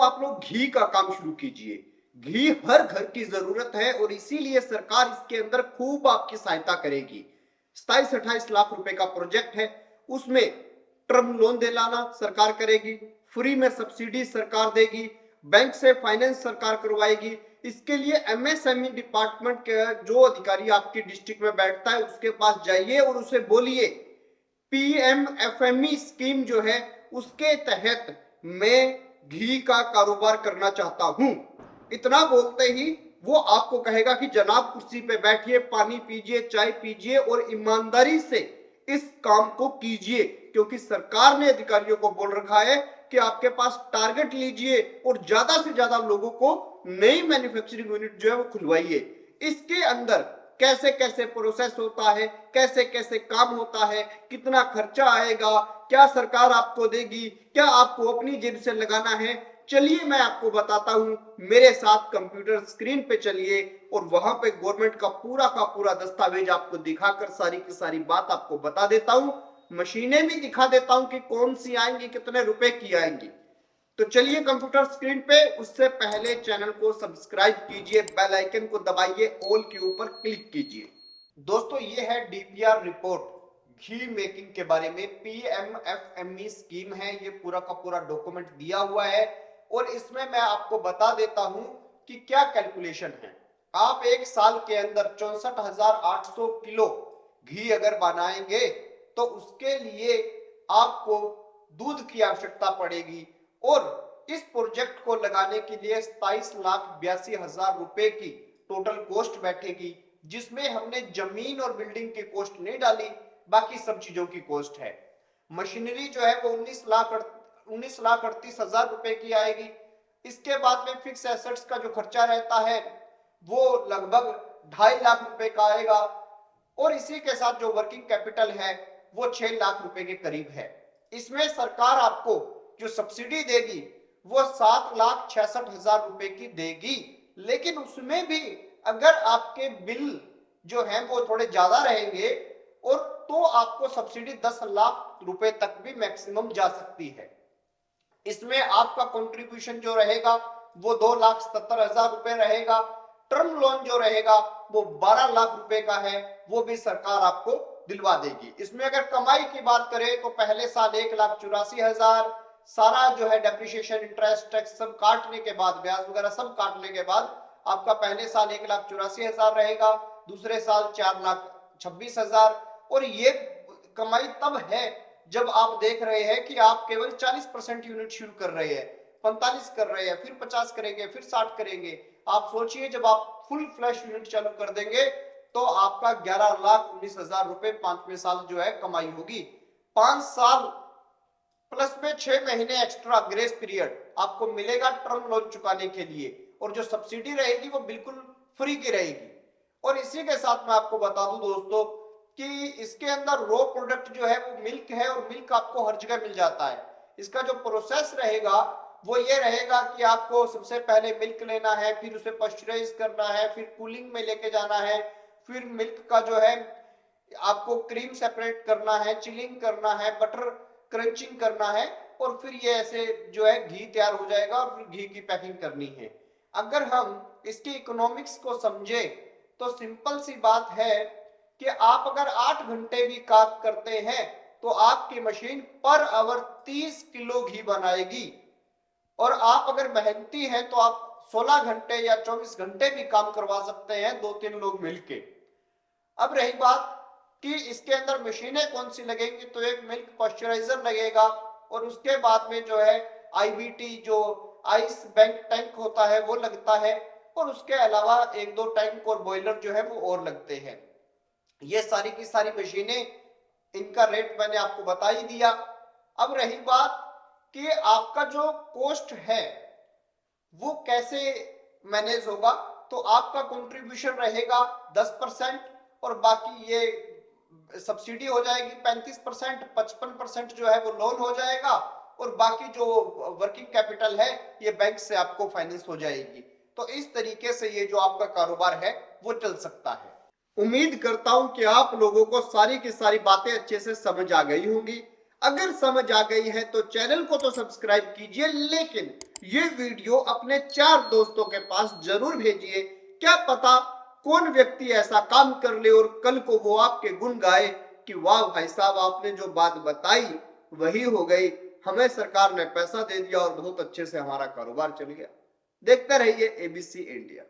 आप लोग घी का काम शुरू कीजिए। घी हर घर की जरूरत है और इसीलिए सरकार इसके अंदर खूब आपकी सहायता करेगी। 27-28 लाख रुपए का प्रोजेक्ट है, उसमें टर्म लोन दिलाना सरकार करेगी, फ्री में सब्सिडी सरकार देगी, बैंक से फाइनेंस सरकार करवाएगी। इसके लिए एमएसएमई डिपार्टमेंट के जो अधिकारी आपकी डिस्ट्रिक्ट में बैठता है उसके पास जाइए और उसे बोलिए पीएमएफएमई स्कीम जो है उसके तहत मैं घी का कारोबार करना चाहता हूं। इतना बोलते ही वो आपको कहेगा कि जनाब कुर्सी पे बैठिए, पानी पीजिए, चाय पीजिए और ईमानदारी से इस काम को कीजिए, क्योंकि सरकार ने अधिकारियों को बोल रखा है कि आपके पास टारगेट लीजिए और ज्यादा से ज्यादा लोगों को नई मैन्युफैक्चरिंग यूनिट जो है वो खुलवाइए। इसके अंदर कैसे कैसे प्रोसेस होता है, कैसे कैसे काम होता है, कितना खर्चा आएगा, क्या सरकार आपको देगी, क्या आपको अपनी जेब से लगाना है, चलिए मैं आपको बताता हूं। मेरे साथ कंप्यूटर स्क्रीन पे चलिए और वहां पे गवर्नमेंट का पूरा दस्तावेज आपको दिखाकर सारी की सारी बात आपको बता देता हूं। मशीनें भी दिखा देता हूं कि कौन सी आएंगी, कितने रुपए की आएंगी। तो चलिए कंप्यूटर स्क्रीन पे, उससे पहले चैनल को सब्सक्राइब कीजिए, बेल आइकन को दबाइए, ऑल के ऊपर क्लिक कीजिए। दोस्तों ये है डीपीआर रिपोर्ट घी मेकिंग के बारे में। पीएमएफएमई स्कीम है, ये पूरा का पूरा डॉक्यूमेंट दिया हुआ है और इसमें मैं आपको बता देता हूं कि क्या कैलकुलेशन है। आप एक साल के अंदर 64,800 किलो घी अगर बनाएंगे तो उसके लिए आपको दूध की आवश्यकता पड़ेगी और इस प्रोजेक्ट को लगाने के लिए 27,82,000 रुपए की टोटल कॉस्ट बैठेगी, जिसमें हमने जमीन और बिल्डिंग की कॉस्ट नहीं डाली, बाकी सब चीजों की कॉस्ट है। मशीनरी जो है वो 19,38,000 रुपए की आएगी। इसके बाद में फिक्स एसेट्स का जो खर्चा रहता है वो लगभग 2.5 लाख रुपए का आएगा और इसी के साथ जो वर्किंग कैपिटल है वो 6 लाख रुपए के करीब है। इसमें सरकार आपको जो सब्सिडी देगी वो 7,66,000 रुपए की देगी, लेकिन उसमें भी अगर आपके बिल जो है वो थोड़े ज्यादा रहेंगे और तो आपको सब्सिडी 10 लाख रुपए तक भी मैक्सिमम जा सकती है। इसमें आपका कंट्रीब्यूशन जो रहेगा वो 2,77,000 रुपए रहेगा। टर्म लोन जो रहेगा वो 12 लाख रुपए का है, वो भी सरकार आपको दिलवा देगी। इसमें अगर कमाई की बात करें तो पहले साल 1,84,000, सारा जो है डेप्रिसिएशन, इंटरेस्ट, टैक्स सब काटने के बाद, ब्याज वगैरह सब काटने के बाद आपका पहले साल 1,84,000 रहेगा, दूसरे साल 4,26,000। और ये कमाई तब है जब आप देख रहे हैं कि आप केवल 40% यूनिट शुरू कर रहे हैं, 45 कर रहे हैं, फिर 50 करेंगे, फिर 60 करेंगे। आप सोचिए जब आप फुल फ्लैश यूनिट चालू कर देंगे तो आपका 11,19,000 रुपए 5वें साल जो है कमाई होगी। 5 साल प्लस में 6 महीने एक्स्ट्रा ग्रेस पीरियड आपको मिलेगा टर्म लोन चुकाने के लिए, और जो सब्सिडी रहेगी वो बिल्कुल फ्री की रहेगी। और इसी के साथ मैं आपको बता दूं दोस्तों कि इसके अंदर रॉ प्रोडक्ट जो है वो मिल्क है और मिल्क आपको हर जगह मिल जाता है। इसका जो प्रोसेस रहेगा वो ये रहेगा कि आपको सबसे पहले मिल्क लेना है, फिर उसे पस्चराइज करना है, फिर कूलिंग में लेके जाना है, फिर मिल्क का जो है आपको क्रीम सेपरेट करना है, चिलिंग करना है, बटर क्रंचिंग करना है, और फिर ये ऐसे जो है घी तैयार हो जाएगा और फिर घी की पैकिंग करनी है। अगर हम इसके इकोनॉमिक्स को समझे तो सिंपल सी बात है कि आप अगर 8 घंटे भी काम करते हैं तो आपकी मशीन पर आवर 30 किलो घी बनाएगी, और आप अगर मेहनती हैं तो आप 16 घंटे या 24 घंटे भी काम करवा सकते हैं 2-3 लोग मिलके। अब रही बात कि इसके अंदर मशीनें कौन सी लगेंगी, तो एक मिल्क पॉस्चराइजर लगेगा और उसके बाद में जो है आईबीटी जो आइस बैंक टैंक होता है वो लगता है, और उसके अलावा 1-2 टैंक और बॉयलर जो है वो और लगते हैं। ये सारी की सारी मशीनें, इनका रेट मैंने आपको बता ही दिया। अब रही बात कि आपका जो कॉस्ट है वो कैसे मैनेज होगा, तो आपका कंट्रीब्यूशन रहेगा 10% और बाकी ये सब्सिडी हो जाएगी 35%, 55% जो है वो लोन हो जाएगा और बाकी जो वर्किंग कैपिटल है ये बैंक से आपको फाइनेंस हो जाएगी। तो इस तरीके से ये जो आपका कारोबार है वो चल सकता है। उम्मीद करता हूं कि आप लोगों को सारी की सारी बातें अच्छे से समझ आ गई होंगी। अगर समझ आ गई है तो चैनल को तो सब्सक्राइब कीजिए, लेकिन ये वीडियो अपने 4 दोस्तों के पास जरूर भेजिए। क्या पता कौन व्यक्ति ऐसा काम कर ले और कल को वो आपके गुण गाए कि वाह भाई साहब, आपने जो बात बताई वही हो गई, हमें सरकार ने पैसा दे दिया और बहुत अच्छे से हमारा कारोबार चल गया। देखते रहिए एबीसी इंडिया।